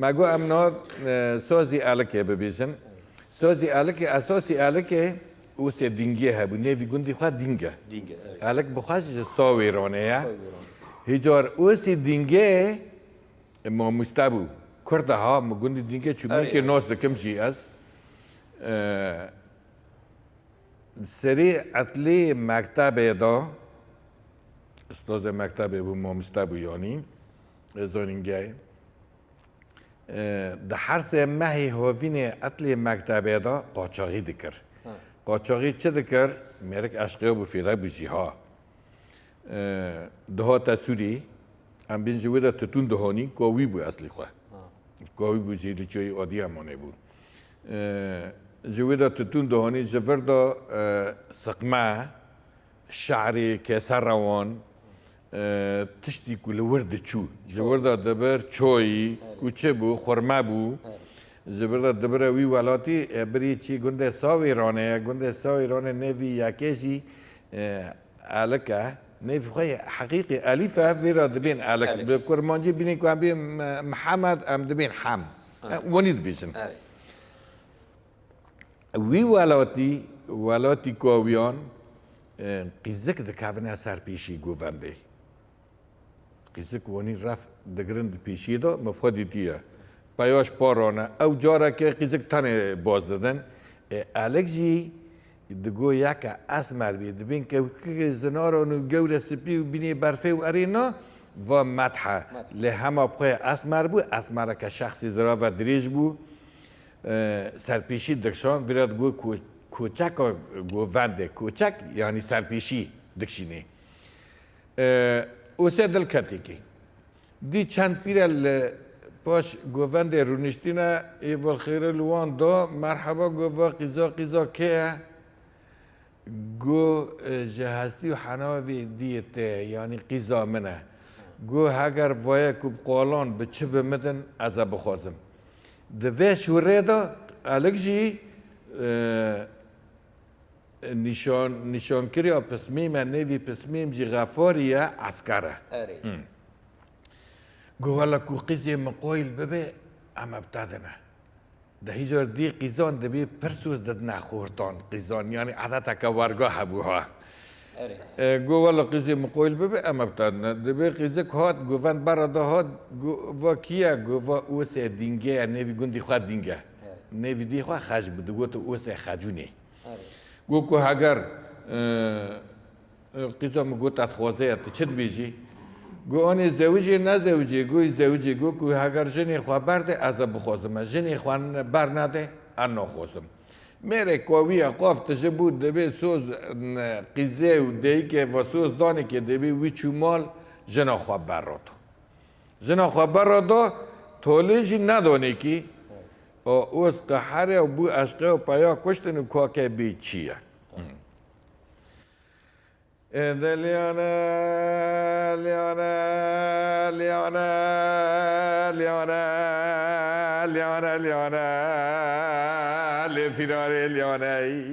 مگو امنا سازی الکه ببیشن سازی الکه اساسی الکه او سه دینگه هبو نوی گندی خواه دینگه الک بخواهش ساوی رانه یا هجار او سه دینگه ما مستبو کرده ها مگندی دینگه چون که ناس دکم جی از سری عطلی مکتبه دا استاذ مکتبه بو ما مستبو یعنی زانینگه ده هر سه ماهی هوین عطلی مکتبه دا قاچاقی دکر قاچاقی چه دکر؟ مرک عشقه بو فیره بو جیها ده تسوری ام بین جویده تتون دهانی قوی بو اصلی خواه قوی بو جیلی چوی آدی همانه بو جویده تتون دهانی جورده سقمه شعری کسر روان تشتی کل ورد چو جورده دبر چوی کوچه بو خورمه بو جبرده دبر وی ولاتی بری چی گنده ساوی رانه نوی یکیشی الکه نوی خواهی حقیقی الیفه ویرا دبین الک بکرمانجی بینی که هم محمد ام دبین حم ونید بیشن وی ولاتی کاویان قیزک دکاونه سر پیشی گوونده قیزک وانی رفت دگرند پیشی دا مفخدی تیه پیاش پارانه او جاره که قیزک تنه باز دادن الک جی دگو یک اسمر بید بین که زنارانو گور سپی و بینی برفه و ارینا و مدحه لهما بخواه اسمر بو اسمر که شخصی زرا و دریج بو سرپیشی دکشان ویراد گو کوچک گو ونده کوچک یعنی سرپیشی دکشینه اوسه دل کتی که دی چند پیرل باش گوونده رونشتینه ایوال خیر لوان دا مرحبا گووا قیزا که گو جهستی و حناوی دیته یعنی قیزا منه گو هگر وای کب قالان به چه بمدن از بخوازم دوه شوره دا الک جی نشان کری پسمیم نوی پسمیم جی غفاریه عسکره گو والا کو قیزی مقایل ببه اما ابتدنه ده هیجار دی قیزان دبی پرسوز دد نخورتان قیزان یعنی عادتا که ورگاه هبوها گو والا قیزی مقایل ببه اما ابتدنه دبی قیزک هات گووند برادا هات گو کیه گو اوسه دینگه نوی گندی خواه دینگه نوی دی خواه خج بوده گو تو اوسه خجونه گو که اگر قیزا مگو تتخوازه چد بیجی گو آنی زوجی نه زوجی گوی زوجی گو که اگر جنی خواه برده از بخوازم جنی خواه بر نده انا خوازم میره کوی قاف تجبود دبی سوز قیزه و دی که و سوز دانی که دبی وی چومال جنا خواه بر را تو جنا خواه بر را دا تولیجی ندانی که اوز قحره و بو عشقه و پایا کشتن و که بی چیه لیانه لیانه لیانه لیانه لیانه لیانه لفرار لیانه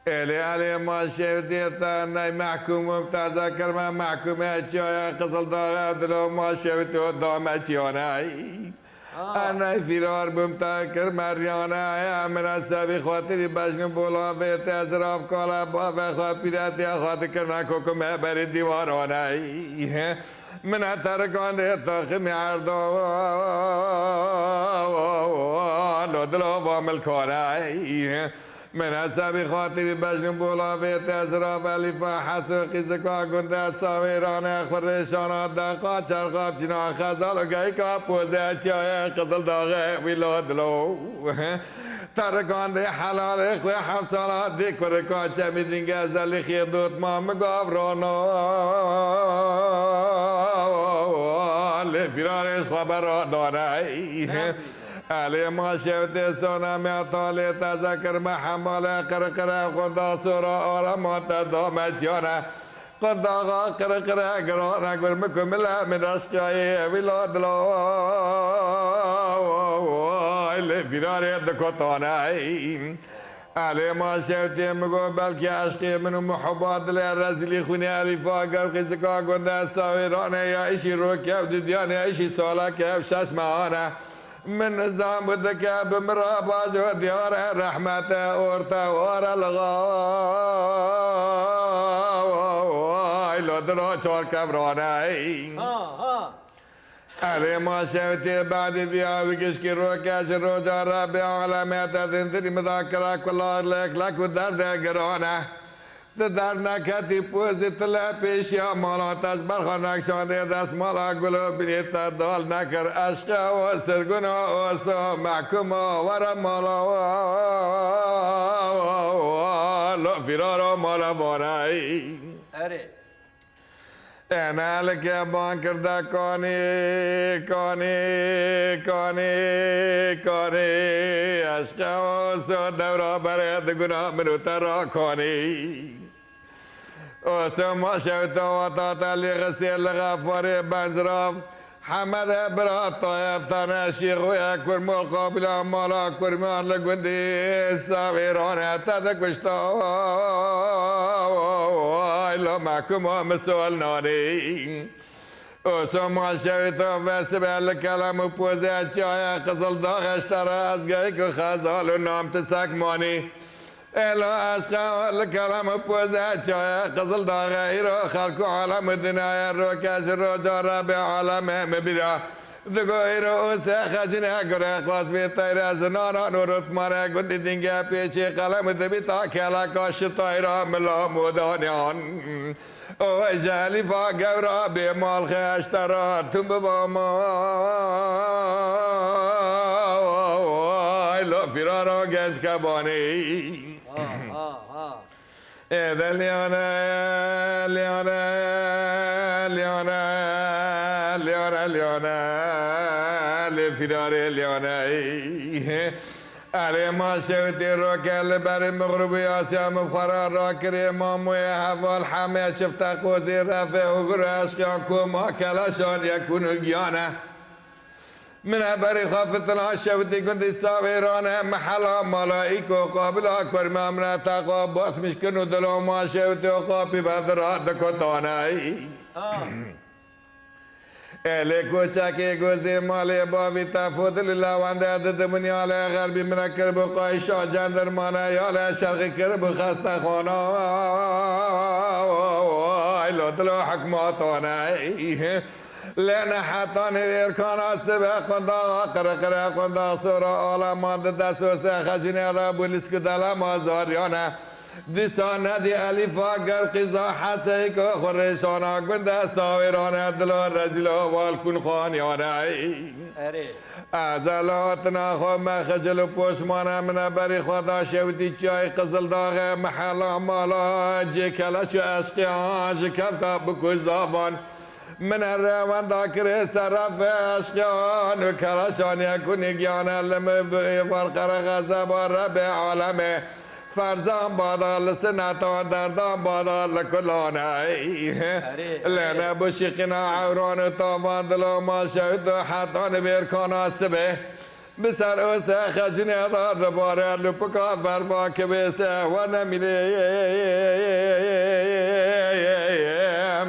الی ما شوتیتا نای محکوم ممتازه کرما محکومه چایا قصل داره دلو ما شوتو دامه چیانه انا فرار بمتا کر مریانه من از سبی خاطری بجن بولا ویت از راب کالا با و خواه پیراتی خاطر کرنا کوکو میں بری دیوارانه من ترکان ده تاخمی عردان دلو وامل کانه من سبی خاطری بجن بولا ویت از راب علیفا حسو قیزکا گنده ساویرانه اخبرشانا دقا چرخاب چنا خزال و گئی که پوزه چای قزل داغه ویلو دلو ترکان ده حلال خوی حفصالات دیک ورکا چمی دینگه زلی خیدوت ما مگاورانا لفرارش خبر دانه علی ما شفت سونا میں طالی تذکر میں حمال قرقر خدا سورا آرامات دامتیانا قد آغا قرقر گران اکبر مکمل من اشقای ولاد لا الفرار دکتانه علی ما شوتی مگو بلکه عشقی منو محبات دل رزیلی خونی علیفا گرقی زکا گنده ساویرانه یا ایشی رو کف دیدیانه ایشی سالا کف شش ماهانه من نظام بدك بمرا باجو ديار رحمة أورتا ورا الغاي لو درو شور كبروناي علي ما شفتي بعد بيا وكشكي روكاش روجا ربي علامات تنتري مذاكرة كل لك ودرد قرونا تدارنا كاتي پوزی تلا پیشیا مالا تشبر خانک شانده دست مالا گلو بریتا دال نکر عشق و سرگنا و سو محکوم ورا مالا لو فرارا مالا وارای اره انا لك بان کرده کانی عشق و سو دورا برد گناه منو ترا کانی وسما شوت وطاط اللي غسيل غفاري بنزراف حمد برا طيب تانا شيخ ويا كرمو قابل مالا كرمان لقندي ساويرون تدك وشتا لو معكم مسؤول ناري وسما شوت وسب الكلام بوزي جاي قزل داغ اشترى ازقايك خزال ونام تسكماني إلا أسقى الكلام بوزع جاي قزل دا غير خلق عالم الدنيا الركاز الرجا ربي عالم مبدا ذكوير أوسى خجنا قرق واس في طير زنانا نورت مانا قد دنجا بيشي قلم دبتا كلا كاش طيرا ملا مودانيان وجالي فاقورا بمال خاشترا تنبباما لو فرارا جنس كباني إذا ليونا لفرار ليونا علي ما شوتي روكال بر مغربي آسيا مبخرا راكري ماموي حفال حمي شفتا قوزي رافع وقراش كان ما كلاشان يكون جيانا من أبري خافتنا شوتي كنت ساويرانا محلا ملائكو قابل أكبر ما من تاقاب باس مشكنو دلو ما شوتي وقابي بدرات دكتاناي إليكو شاكي قوزي مالي بابي تفوت لله وانده ددمني على غربي من كرب قايشا جندر مانا يالا شرقي كرب خسته خانا لو دلو حكماتانا لأن حتاني إركانا سبق قندا قرقرا قندا سورا آلا ماند دسوسة خجنة رابو لسك دلا مازاريانا دستانه دی الیفا گر قضا حسیک خورشانا گنده ساویرانه دلو رزیلو والکن خانیانه اره ازلاتنا خو مخجل پوشمانه من بری خدا شوتی چای قزل داغه محلا مالا جی کلش عشقیان شکفتا بکش زابان من الروان داكر سرف اشقيان وكرشان يكون جيانا لم فرقر غزب رب عالمه فرزان بادا لسنة دردان بادا لكلانا لنا بشقنا عوران طوفان دلو ما شهد حتان بيركانا سبه بسر اوسه خجنه دار باره لپکا فرما که بسه و نمیریم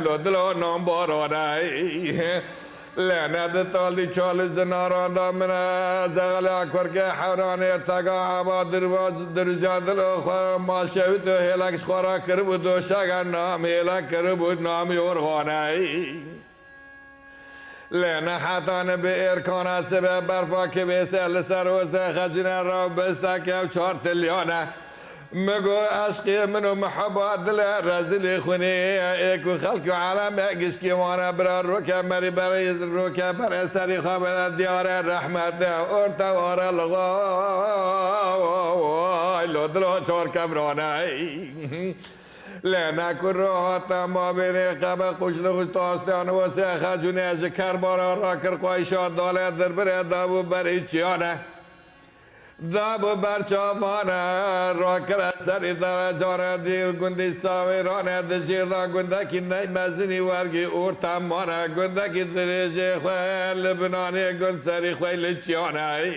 لو دلو نام بارانه لعنت طالي چال زناران دا من زغل اکبر که حوران ارتقا عبا درجان دلو خواه ما شوید هلکش خورا کربود دو شگن نام هلک کربود نامی ارغانه لعنه حتان به ارکانه سبه برفا که بیسه لسر و سه خجنه را بسته که 4 تلیانه مگو عشقی منو محبت دل رزیل خونی ایکو خلق عالم اگش کی وانا برا روکه مری برای روکه برای سری خواب دیار رحمت ارتا وارا لغا لو دلو 4 کبرانه لعنه کروات ما بین قبل قشل خوش تاستان و سه خجونه شکر بارا را کر قایشان داله در بره دابو بری چیانه دابو برچافانه را کر سری در جانه دیر گندی ساویرانه دشیر دا گنده کی نی مزنی ورگی اورتا مانه گنده کی درجه خواه لبنانی گند سری خواه لچیانه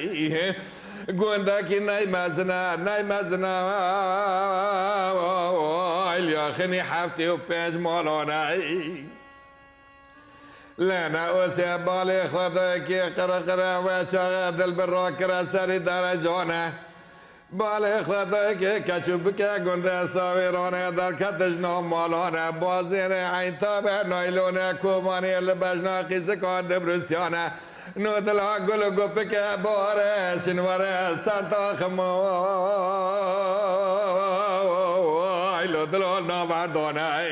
گوندکی نیمزنا الیاخنی هفته و 5 مالانه لنا اوسع بالي خدك قرقرة وشغل دل بالراكرة سري درجانه بالي خدك كشوبك قند صاويرانه در كتجنا مالانه بازير عين تابع نايلونه كوماني لبجنا قيزكان دبرسيانه نودلا قلو قبك باره شنواره سانتا خمو لو دلو نابردانه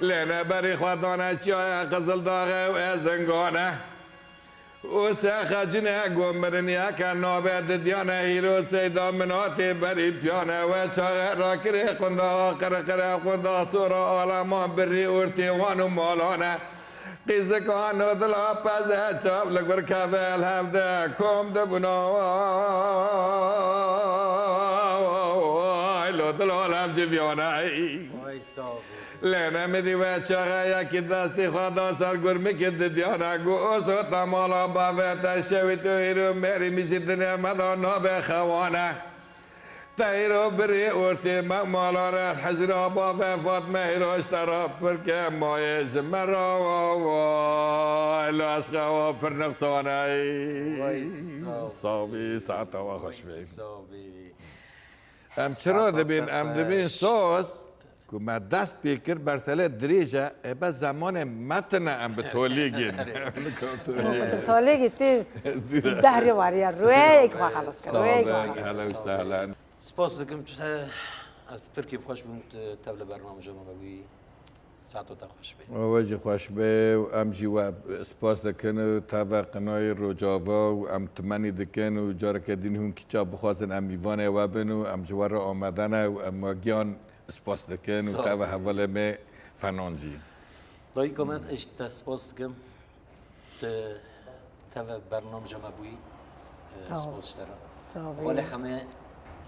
لنا بري خدانه چای قزل داغه و ازنگانه او سخجنه گمرنیا که نابد دیانه هیرو سیدا مناتی بری پیانه و چاق راکری قندا قرقره قندا سورا آلامان بری ارتی وانو مالانه قیزکان و دلا پزه چاب لگور کبل هفته کم دبونا لو دلا لم جبیانه لنا مدي وچاغا يكي دستي خدا سرگور مكد ديانا گوسو تمالا باوتا شوي تويرو ميري ميزيدني مدانا بخوانا تايرو بري اورتي مالا را حزرا باوتا فاطمه هيروش ترى بركه مايز مرا الاشقا فرنقصانا صابي ساعتا وخوش بين ام چرا دبين سوس که ما دست بیکر برسله دریجه ابا زمان متن ام به تولیگین تولیگی تیز دهری واریا روی یک خلاص کرد روی یک اهلا وسهلا سپاس دکم از ترکی خوش بمت تبل برنامه جمع بوی ساعتو تا خوش بی واجی خوش به و ام جیوا سپاس دکن و تابع قنای روجاوا و ام تمنی دکن و جاره که دین هم کچا بخواستن ام ایوانه و بنو ام جوار آمدنه و ام واگیان سپاس دکن و تابع حواله می فنانزی دایی کامنت اشت سپاس دکم تبل برنامه جمع بوی سپاس ترا ولی همه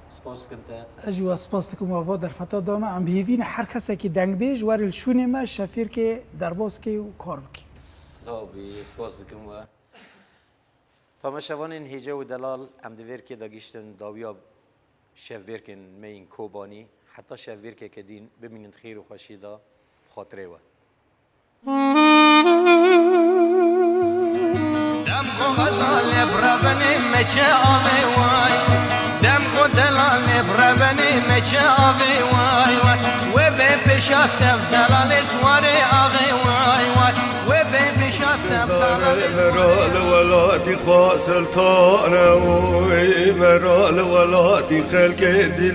سپاس دکم تا اجوا سپاس دکم و در فتا دامه ام بیوین هر کسی که دنگ بیج وارل شونه ما شفیر که درباز که و کار بکی صابی سپاس دکم و تا شوان این هیجه و دلال ام دویر که داگیشتن داویا شف بیرکن مین کوبانی حتی شف بیرکه که دین ببینید خیر و خوشی دا خاطره و دم کو غزال بربنی مچه آوی وای دم کو دلال بربنی مچه آوی وای وای و به پیشات دلال سواری آوی وای وای و به پیشات دلال مرال ولادي خاصل طانه مرال ولادي خلق دل